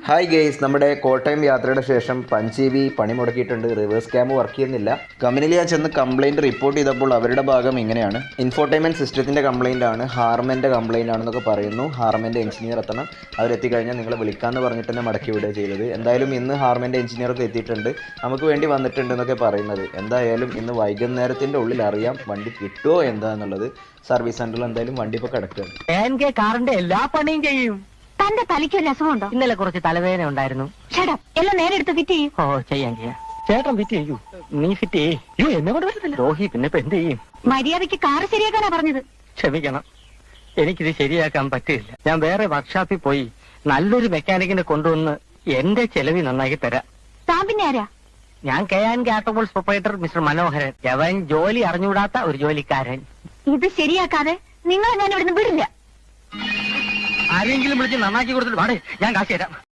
Hi guys, നമ്മുടെ കോട്ടയം യാത്രയുടെ ശേഷം പഞ്ചിവി പണി മുടക്കിയിട്ടുണ്ട്. റിവേഴ്സ് ക്യാം വർക്ക് ചെയ്യുന്നില്ല. കമ്പനിയിൽ ഞാൻ ചെന്ന് കംപ്ലയിൻറ്റ് റിപ്പോർട്ട് ചെയ്തപ്പോൾ അവരുടെ ഭാഗം ഇങ്ങനെയാണ്: ഇൻഫോർടൈൻമെൻറ്റ് സിസ്റ്റത്തിൻ്റെ കംപ്ലയിൻ്റ് ആണ്, ഹാർമൻ്റെ കംപ്ലയിൻ്റ് ആണെന്നൊക്കെ പറയുന്നു. ഹാർമൻ്റെ എഞ്ചിനീയർ എത്തണം, അവരെത്തിക്കഴിഞ്ഞാൽ നിങ്ങളെ വിളിക്കാമെന്ന് പറഞ്ഞിട്ട് തന്നെ മടക്കി വിടുക ചെയ്തത്. എന്തായാലും ഇന്ന് ഹാർമൻ്റെ എഞ്ചിനീയറൊക്കെ എത്തിയിട്ടുണ്ട്, നമുക്ക് വേണ്ടി വന്നിട്ടുണ്ട് എന്നൊക്കെ പറയുന്നത്. എന്തായാലും ഇന്ന് വൈകുന്നേരത്തിൻ്റെ ഉള്ളിൽ അറിയാം വണ്ടി കിട്ടുമോ എന്താണെന്നുള്ളത്. സർവീസ് സെൻ്ററിൽ എന്തായാലും വണ്ടി ഇപ്പോൾ കിടക്കുകയാണ്. കാറിന്റെ എല്ലാ പണിയും ചെയ്യും. തന്റെ തലയ്ക്ക് വല്ല അസുഖമുണ്ടോ? ഇന്നലെ കുറച്ച് തലവേദന ഉണ്ടായിരുന്നു. എല്ലാം നേരെ എടുത്ത് ഫിറ്റ് ചെയ്യും. ഓ ചെയ്യാം. ചേട്ടൻ ഫിറ്റ് ചെയ്യൂ. നീ ഫിറ്റ് ചെയ്യൂ. എന്നെ കൊണ്ട് വരത്തില്ല രോഹി, പിന്നെ ഇപ്പൊ എന്ത് ചെയ്യും? മര്യാദയ്ക്ക് കാറ് ശരിയാക്കാനാ പറഞ്ഞത്. ക്ഷമിക്കണം, എനിക്കിത് ശരിയാക്കാൻ പറ്റില്ല. ഞാൻ വേറെ വർക്ക്ഷോപ്പിൽ പോയി നല്ലൊരു മെക്കാനിക്കിനെ കൊണ്ടുവന്ന് എന്റെ ചെലവി നന്നാക്കി തരാം. താൻ പിന്നെ ആരാ? ഞാൻ KNK ഓട്ടോമോൾസ് പ്രൊപ്പറേറ്റർ മിസ്റ്റർ മനോഹരൻ. അവൻ ജോലി അറിഞ്ഞുകൂടാത്ത ഒരു ജോലിക്കാരൻ. ഇത് ശരിയാക്കാതെ നിങ്ങളെ ഞാൻ ഇവിടുന്ന് വിടില്ല. ആരെങ്കിലും വിളിച്ച് നന്നാക്കി കൊടുത്തിട്ട് പാടേ, ഞാൻ കാശ് തരാം.